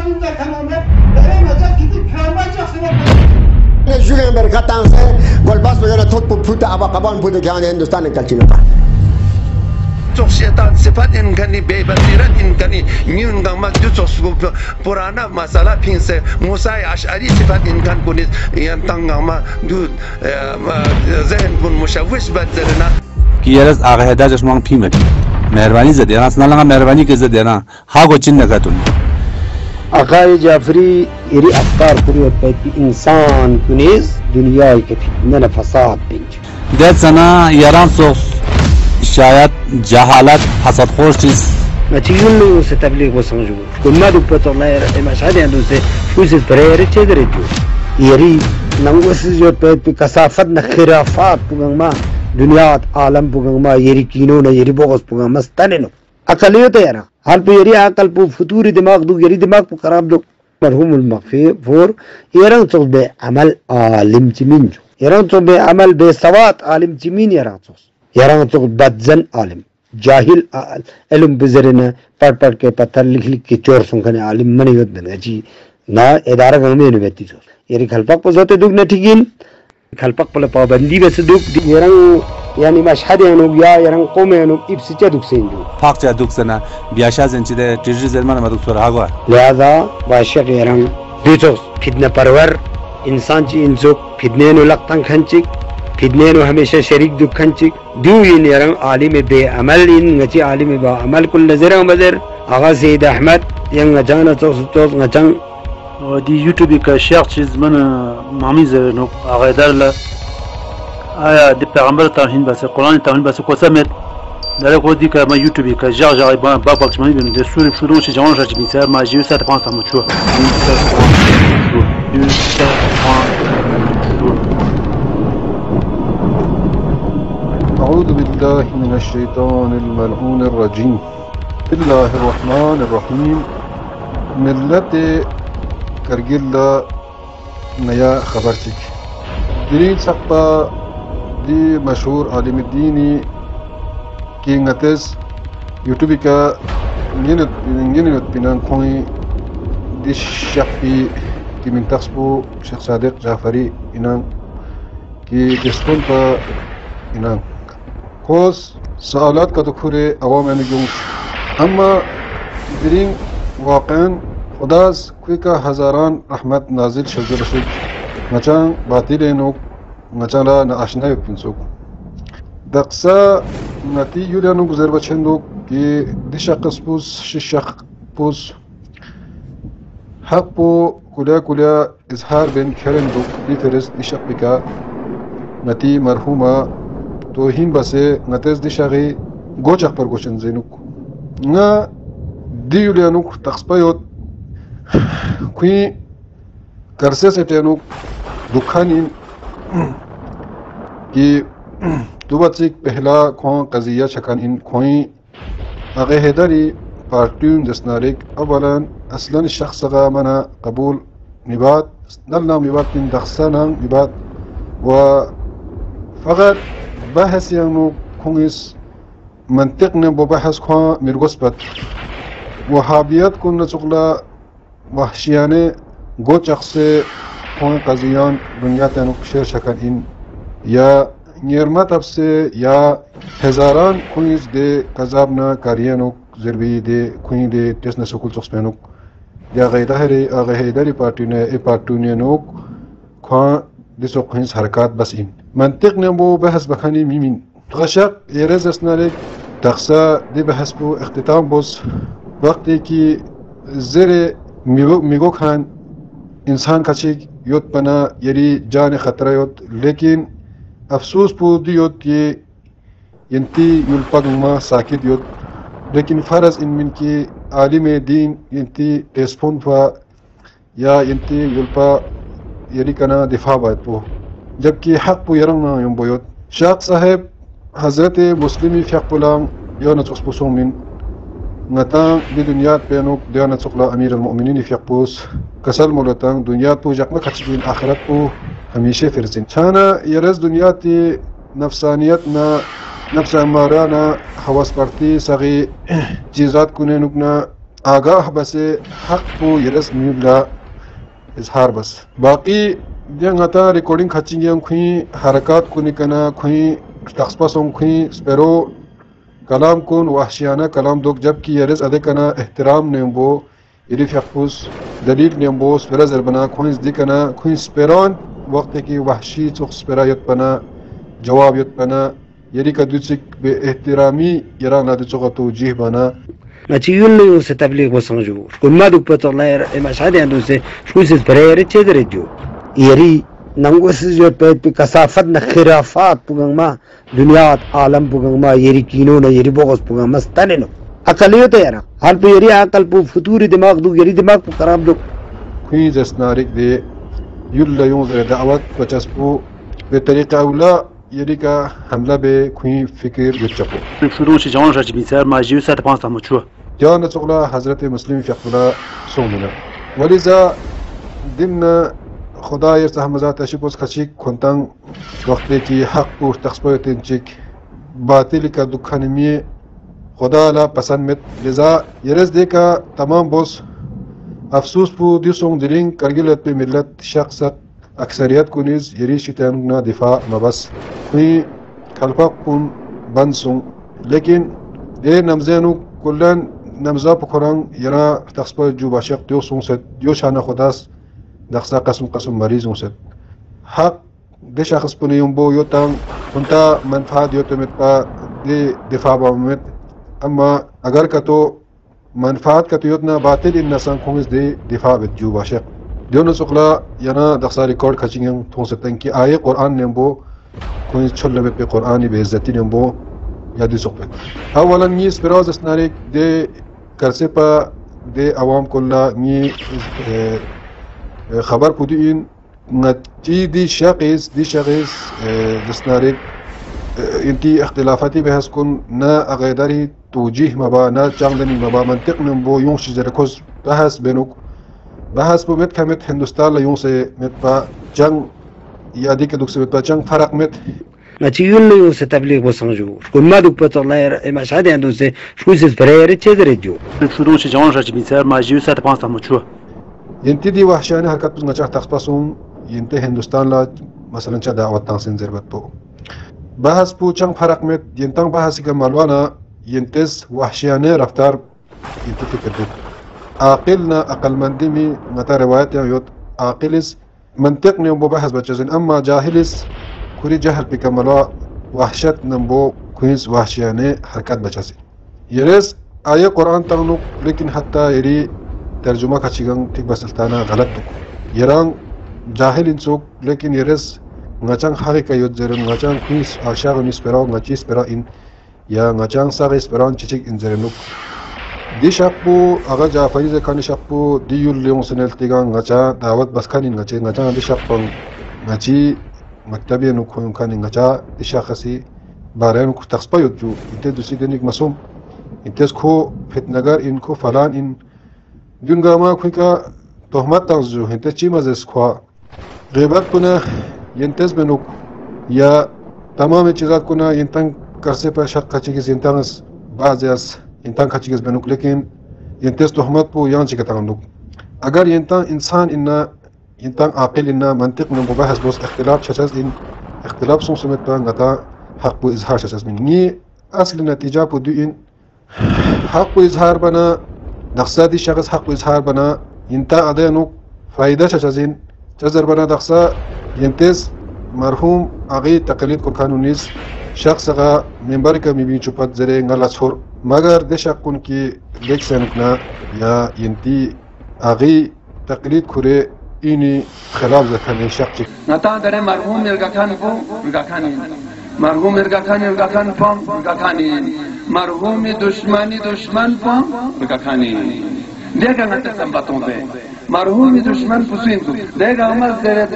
halinde tamamen veremeyecek gidip kıramayacaksın. Julien Berkatan se golbas wala tot puta abakaban puta kan Hindustan kalchina شخصیتان صفت انکانی بے بصیرت انکانی neon گامک جو چوسگو پرانا مسئلہ پھین سے موسیٰ اشعری صفت انکان کنیز یان تنگاما جو ذہن کن مشوش بدزرنا کی یرز آغا حیدہ جشمان پیمت مہربانی زدینا سنا لگا مہربانی کے زدینا ہاگو چن نکتون آقای جعفری یری افکار کنید باید انسان کنیز دنیای که فتنه فساد بینج دیت سنا یران سو شاید جہالت حسد خوش چیز نتیجون لو سے تبلیغ و سمجھو کما دو پتر اللہ مشهد اندو سے کوسیز پریر چه داره جو یری نموسیز جو پید پی کسافت نخرافات پوگنگ ما دنیات عالم پوگنگ ما یری کینو نا یری بغض پوگنگ ما ستانه نو اقلیو تا یرا حال پو یری عقل پو فتوری دماغ دو یری دماغ پو خراب دو مرحوم المغفور یران چوز بے عمل عالم چمین جو یران چوز بے عمل بے سوات عالم چمین یران چوز یران تو بدزن عالم جاہل علم بزرنا پڑھ کے پتھر لکھ کے چور سنکھنے عالم منی ہوت بنا جی نا ادارہ گنگمی نویتی سو یری کھلپک پوزوتے دوگ نٹھگین کھلپک پل پابندی بس دوگ یران یعنی مشهد انو یا یران قوم انو ابسچا دوگ سیندو فاق چا دوگ سنا بیاشا زنچی دے تیجری زلمان ما دکتور هاگوا لہذا باشق یران دیتو فتنہ پرور انسان چی انسو فتنہ نو لقتن کھنچک فتنه نو همیشه شریک دکان چی دیو این یران عالم بے عمل این نچی عالم با عمل کل نظر و مدر آغا سید احمد ین نچانا توس نچان دی یوٹیوبی کا شیخ چیز من معمی زرنو آغا دار لا آیا دی پیغمبر توحید بس قرآن توحید بس کو سمت داره کو دی که ما یوٹیوبی کا جا با باکس مانی بینید سوری شروع چه جوان شد بیشتر ماجیو ساعت 5 تا مچو أعوذ بالله من الشيطان الملعون الرجيم بسم الله الرحمن الرحيم ملت کرگل نیا خبر چک دین سقطا دی مشہور عالم الدینی کی نتز یوٹیوب کا نینت بنان کوئی دی شخصی کی من تخصبو شیخ صادق جعفری انان کی جسکون پا انان خوز سوالات کا دکھورے عوام نجوم اما درین واقعاً خداز کوئی کا ہزاران رحمت نازل شجر شد نچان باطل نوک نچان لا ناشنا یکن سوک دقسا نتی یولیاں نوک زر بچن دوک کہ دشق پوس ششق پوس حق پو کلیا اظہار بین کھرن دوک دی فرست دشق بکا نتی مرحومہ توهین بسه نتز دی شاقی گوچق پر گوشن زینوک نا دیولیانوک تقسپایوت کوئی کرسه سیٹیانوک دکھانین کی دو بچیک پہلا کھوان قضیہ شکان ان کھوئیں اغی حیدری پارٹیون دسنارک اولا اصلا شخص غا منا قبول نبات نلنا نبات من دخصانا نبات و فقط بحث یانو کونگیس منطق نے بحث کھوان مرگوس بد وحابیت کن نچقلا وحشیانے گوچق سے کھوان قضیان دنیا تینو شیر شکن ان یا نیرمت اب سے یا ہزاران کونگیس دے قذابنا کاریانو ضربی دے کھویں دے تیسن سکول چخصپینو یا غیداری پارٹونیانوک کھوان دیسو کھوینس حرکات بس ان منطق نبو بحث بخانی میمین غشق یرز اسنالک تقصا دی بحث بو اختتام بوس وقتی کی زیر میگو خان انسان کچک یوت پنا یری جان خطرہ یوت لیکن افسوس بو دی یوت یہ ینتی یلپگ ما ساکت یوت لیکن فرض ان من کی عالم دین ینتی ٹیسپون فا یا ینتی یلپا یری کنا دفاع باید بو جبکہ حق پو یرنگنا یم بویوت شاق صاحب حضرت مسلمی فیق پلام دیانا چقس پوسوں من نتان دی دنیات پینوک دیانا چقلا امیر المؤمنین فیق پوس کسل مولتان دنیات پو جقنا کچبین آخرت پو ہمیشہ فرزین چانا یرز دنیاتی نفسانیتنا نفس امارانا حواس پرتی سغی چیزات کنے نکنا آگاہ بس حق پو يرس ميبلا إظهار بس باقي دين غتا ريكوردينگ خچين يم خوي حركات كوني كنا خوي تخصصون خوي سپرو كلام كون وحشيانه كلام دوك جبكي يرس ادي كنا احترام نيمبو يريف يحفظ دليل نيمبو سپرا زربنا خوي دي كنا خوي سپران وقت كي وحشي تخ سپرا يتبنا جواب يتبنا يري كدوتسك باحترامي يرانا دي توجيه بنا Naciulle un se tabliq wasanju. Kumma du patollar mashhad عنده se fusis برير تشدرجو. يري نانگوسز جو پہ کثافت نہ خرافات پگنگ ما دنیا عالم پگنگ ما يري کینو نہ يري بوغس پگنگ مستننو. عقلیت یارا. حال پہ يري عقل پو فطور دماغ دو يري دماغ پو خراب دو. خوين زسنارك دي يلا ينظر دعوات وچسبو بطريقة أولى يريكا حملة بخوين فكر يتشقو شروع جوان راج بيسار ما جيو سات پانس تام چو جانا تقلا حضرت مسلم فقلا سومنا ولذا ضمن خدا يرتحمزات اشبوس خشيك كنتان وقتی کی حق و تخصبوتين چيك باطل کا دکھانمی خدا لا پسند مت لذا يرز دے کا تمام بوس افسوس پو دیسون دلين کرگلت پہ ملت شخص اکثریت کو نیز یری شیطان دفاع مبس کوئی خلفاق کن بنسون لیکن دے نمزینو کلن نمزا پکران یرا تخصبه جو باشق دیوسون ست دیو شان خداس دخسا قسم مریضون ست حق ده شخص پنیون بو یوتان انتا منفعت یوتمت پا دی دفاع بامت اما اگر کتو منفعت کتو یوتنا باطل ان نسان کونز دی دفاع بت جو باشق دیونو سقلا ینا دخسا ریکارڈ کچینگ تون ستن کی آیه قرآن نمبو کونز چلمت پی قرآنی به عزتی نمبو یادی سقفت اولا نی سپراز اسنارک دی کرسے پا دی عوام کلا نی خبر پودی این نتی دی شخص دسنارک انتی اختلافاتی بحث کن نا اغیداری توجیح مبا نا چاندنی مبا منطق نمبو یون شجرکوز بحث بینوک بحث پو مت کمت هندوستان لا یون سے مت پا جنگ یادی کے دکھ سے مت پا جنگ فرق مت Naciulle un se tabliq wasanju. Kumma du patollar mashhad عنده se fusis برير تشدرجو. شروع جوان راج بيسار ما جيو سات پانس تام چو ينتي دي وحشانه حركات بس نجاح تخصصهم ينتي هندوستان لا مثلا چا دعوت تانسين زربت بو بحث بو چنگ فرق مت ينتان بحث کا مالوانا ينتز وحشانه رفتار ينتي فكر دو عاقلنا اقل مندمي متى روایت يوت عاقلس منطق نيوم بو بحث بچزن اما جاهلس كوري جهل بكملوا وحشت نمبو كويس وحشيانه حركات بچاسي يرس آية قرآن تغنو لكن حتى يري ترجمة كچيغن تك بسلطانا غلط يران جاهل انسوك لكن يرس ngacang حقيقة يوتزرن ngacang كويس عشاق نسپراو ngacي سپرا ان يا ngacang ساغي سپراون چچيك انزرنوك دي شاقبو اغا جعفري زكاني شاقبو دي يوليون سنلتيغان ngacا دعوت بسكانين ngacang دي شاقبون ngacي مكتبي انو كون كان ngacا دي شاخسي بارين كو تخصبا يوتجو انت دوسي دنيك مسوم انتس كو فتنگار ان كو فلان ان دونگاما كويكا تهمت تنزجو انت چي مزس كو غيبت كنا ينتز بنوك يا تمام چیزات كنا ينتن کرسي پر شق چيز ينتنس بعضياس ينتن چيز بنوك لكن ينتز تهمت بو يان چيكا تغنوك اگر ينتن انسان اننا ينتن عاقل اننا منطق من مباحث بوس اختلاف شچز ان اختلاف سون سمت بان غتا حق بو اظهار شچز من ني اصل نتيجه بو دو ان حق بو اظهار بنا دخسا دي شخص حق بو اظهار بنا ينتا ادينو فائدة شچزين جزر بنا دخسا ينتز مرحوم اغي تقليد کو قانونيز شخص غا منبر کا مبين چپت زرے ngala چھور مگر دشک کن کی لیک سنکنا یا ينتي اغي تقليد کھرے اینی خلاف زکھنے شخص نتا در مرحوم مرگاکان کو مرگاکانی مرحوم مرگاکان پام مرگاکانی مرحوم دشمن پام مرگاکانی دیگه نتا سنباتون دے مرحوم دشمن پسین تو دیگه عمل زرد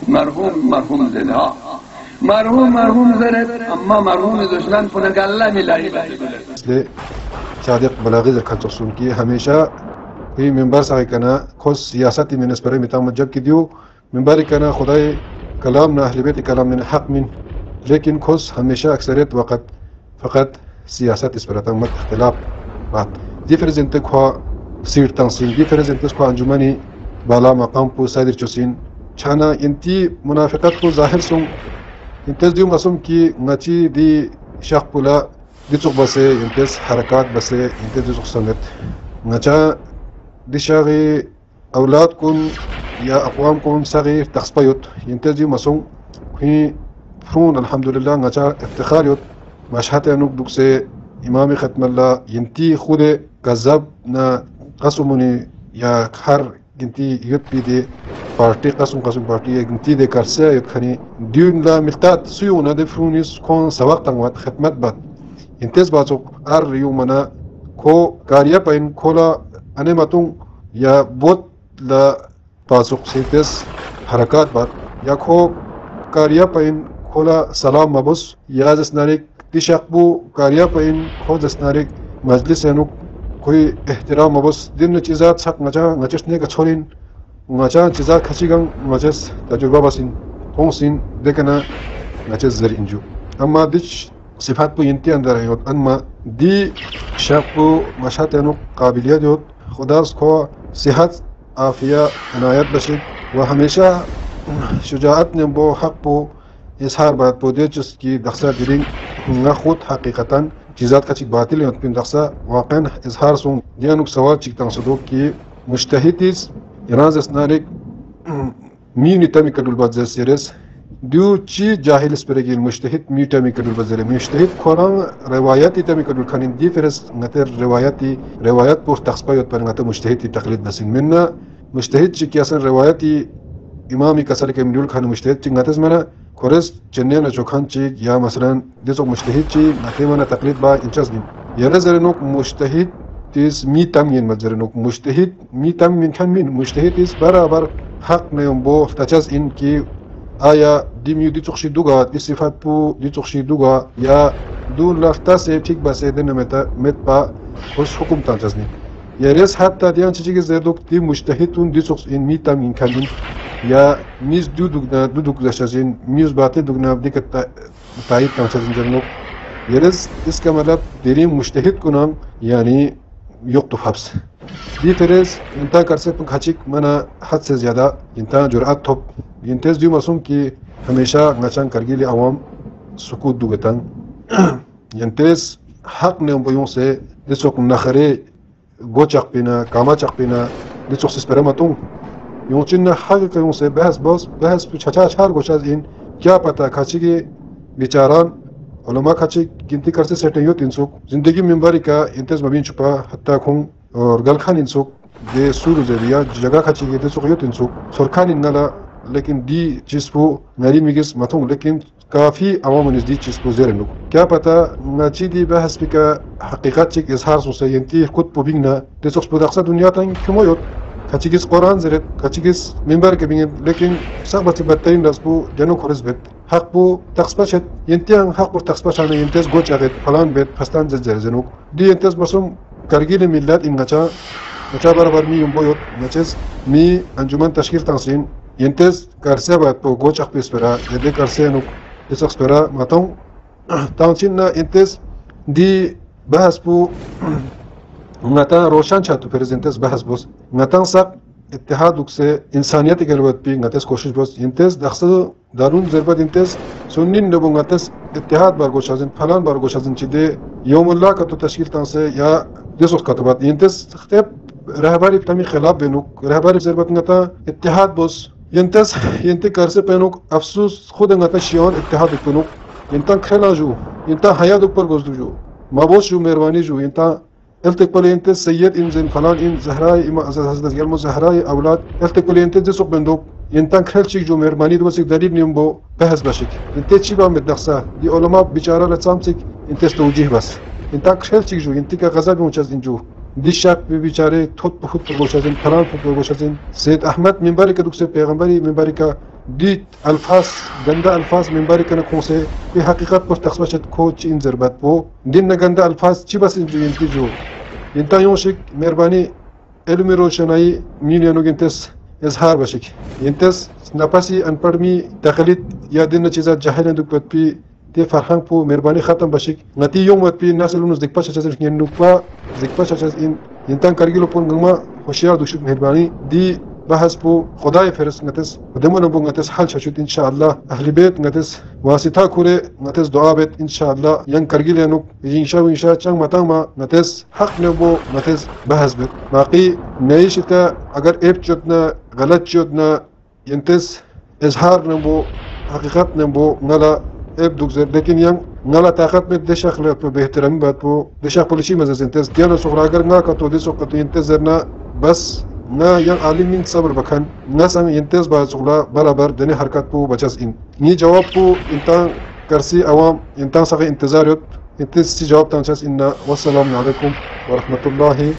مرحوم زرد ها مرحوم زرد اما مرحوم دشمن پنگاللہ ملائی اس لئے صادق بلاغی زکھن چکسون کی ہمیشہ في منبر ساقي كنا كوس سياساتي من اسبري متام جب كديو منبر كنا خداي كلامنا اهل بيت كلام من حق من لكن كوس هميشه اكثريت وقت فقط سياسات اسبرتان مت اختلاف بعد diferente kwa sir tansin diferente kwa anjumani bala maqam po sadir chusin chana inti munafiqat ko zahir sum intes dium asum ki ngachi di shaq pula di tsuk base intes harakat base intes di tsuk samet ngacha di shaghi أولادكم يا أقوامكم صغير تخصبيوت ينتجي مسون في فرون الحمد لله نجا افتخاريوت مشهد نوك دوكسي إمامي ختم الله ينتي خود كذاب نا قسموني يا خر ينتي يوت بيدي بارتي قسم بارتي ينتي دي كارسي يتخني ديون لا ملتات سيونا دي فرونيس كون سواق تنوات ختمت بات ينتز باتوك أر يومنا كو كاريا بين كولا أنا ماتون يا بوت لا پاسخ سیتس حرکات بات یا کھو کاریا پین کھولا سلام مبوس یا جسنارک تشقبو کاریا پین کھو جسنارک مجلس انو کوئی احترام مبوس دن چیزات سق نچا نچشنے کا چھورین نچا چیزات کھچیگن نچس تجربہ بسین ہونسین دیکھنا نچس زرینجو اما دچ صفات پو ینتی اندر ہے انما دی شقبو مشہد انو قابلیت یوت خداس کھو صحت عافیہ عنایت بشید و ہمیشہ شجاعت نے بو حق پو اظہار بات پو دے جس کی دخصہ دلنگ نہ خود حقیقتاً چیزات کا چک باطل ہیں پن دخصہ واقعاً اظہار سون دیانوک سوال چک تنصدوک کی مجتہدیز یرانز اسنارک مینی تمی کدول بات زیر سیرس دیو چی جاہل اس پرگی المجتہد می تمی کدول بات زیر مجتہد قرآن روایتی تمی کدول خانین دی فرس نتر روایت پور تخصبایت پر نتر مجتہدی تقلید بسین مننا مجتہد چی کیاسن روایتی امامی کسر کے مدول خان مجتہد چی نتز منا کورس چنین چوکھان چی یا مثلا دیسو مجتہد چی نتی منا تقلید با انچاز بین یرا زرنوک مجتہد تیز می تمین مزرنوک مجتہد می تمین کن من مجتہد تیز برابر حق نیوم بو تچاز ان کی آیا دیمیو دی چخشی دوگا دی صفات پو دی چخشی دوگا یا دو لفتا سے ٹھیک باسے دن مت پا اس حکم تانچازنی یا ریس حتی دیان چیزی که زیردوک دی مجتهدون دی چخش این میتام این کلین یا میز دو دوگ داشتازین میز باته دوگنا دی که تایید تانچازین جرنوک یا ریس اس کا مطلب دیرین مجتهد کنم یعنی یقتو حبس دی فرز انتا کرسے پنک حچیک منا حد سے زیادہ انتا جرعات توب ینتیز دیو مسوم کی ہمیشہ نچان کرگیلی عوام سکوت دوگتن ینتیز حق نیوم بیون سے دیسوک نخرے گو چاق پینا کاما چاق پینا دیسوک سسپرمتون یون چین حق کیون سے بحث پی چھچا چھار گوشاز این کیا پتا کھاچی کے بیچاران علماء کھاچی گنتی کرتے سیٹیں یو تینسوک زندگی ممباری کا ینتیز مبین چھپا حتی کھون اور گلخان انسوک دے سورو زیدیا جگہ کھاچی کے دیسوک یو تینسوک سرکان انالا لیکن دی چیز کو نری میگس متوں لیکن کافی عوام نزدیک چیز کو زیر نو کیا پتا ناچی دی بحث بکا حقیقت چک اظہار سو ینتی خود پو بینگنا دیسوکس پو دقصہ دنیا تنگ کمو یوت کچیگس قرآن زرت کچیگس منبر کے بینگ لیکن سخبت بدترین رس پو جنو خورس بیت حق پو تقصبہ شد ینتیان حق پو تقصبہ شانا ینتیز گوچ آگت فلان بیت پستان زر زنوک دی ینتیز بسوم کرگیل ملت ان نچا برابر می یم بویوت نچیز می انجمن تشکیل تنسین ینتیز کرسے باید پو گوچ اخ پیس پرا یدے کرسے نوک اس اخ پرا ماتوں تانچین نا ینتیز دی بحث پو نتا روشن چاہتو پھر ینتیز بحث بوس نتا ساق اتحاد سے انسانیت کے لوت پی نتیز کوشش بوس ینتیز دخصد دارون ضربت ینتیز سنین نبو نتیز اتحاد بار گوشازن فلان بار گوشازن چی دے یوم اللہ کا تو تشکیل تان سے یا دیسوس کتبات ینتیز خطیب رہباری تمی خلاف بینوک رہباری ضربت نتا اتحاد بوس ینتی کرسے پینوک افسوس خود نتا شیان اتحاد پینوک ینتا کھیلا جو ینتا حیات اوپر گوزدو جو مبوس جو مہربانی جو ینتا التقبل ینتی سید ان زن فلان ان زہرائی حضرت گلمو زہرائی اولاد التقبل ینتی دیسوک بندوک ینتا کھیل چیک جو مہربانی دو بسک دلیل نیم بو بحث بشک ینتی چی با مدنقصہ دی علماء بیچارہ لچام چیک ینتی توجیح بس ینتا کھیل چیک جو ینتی کا غذا بھی مچاز جو دی شاک بھی بیچارے تھوت خود پر گوشازن فلان خود پر گوشازن سید احمد منبری کا دکھ سے پیغمبری منبری کا دی الفاظ گندہ الفاظ منبری کا نکھوں سے یہ حقیقت پر تقصبہ شد کھو چین ضربت پو دن نا گندہ الفاظ چی بس جو ینتی جو ینتا یوں شک مہربانی علم روشنائی مین ینو گنتس اظہار بشک ینتس نپاسی انپڑھ می تقلید یا دن چیزات جاہل اندک پت پی تي فرحان بو مهرباني ختم بشك نتي يوم وات بي الناس اللي نزدك باش تشز ينوبا زك باش تشز ان ينتان كارجيلو بون خوشيار دوشك مهرباني دي بحث بو خدای فرس نتس ودمن بو نتس حل ششت ان شاء الله اهل بيت نتس واسطه كوره نتس دعاء بيت ان شاء الله ين كارجيل نو ان شاء چنگ متاما نتس حق نبو نتس بحث بيت باقي نيشتا اگر ايب چتنا غلط چتنا ينتس اظهار نبو حقیقت نبو نلا اب دوغزر لیکن یم نلا طاقت میں دش اخلاق پہ بہترین بات وہ دش پولیسی مزز انتز دیانا سوراگر نا کا تو دس وقت انتظر نا بس نا یم عالمین صبر بکن نا سم انتز با سولا برابر دنی حرکت پو بچس ان نی جواب پو انتان کرسی عوام انتان سغه انتظار انتز سی جواب تانچس ان والسلام علیکم ورحمۃ اللہ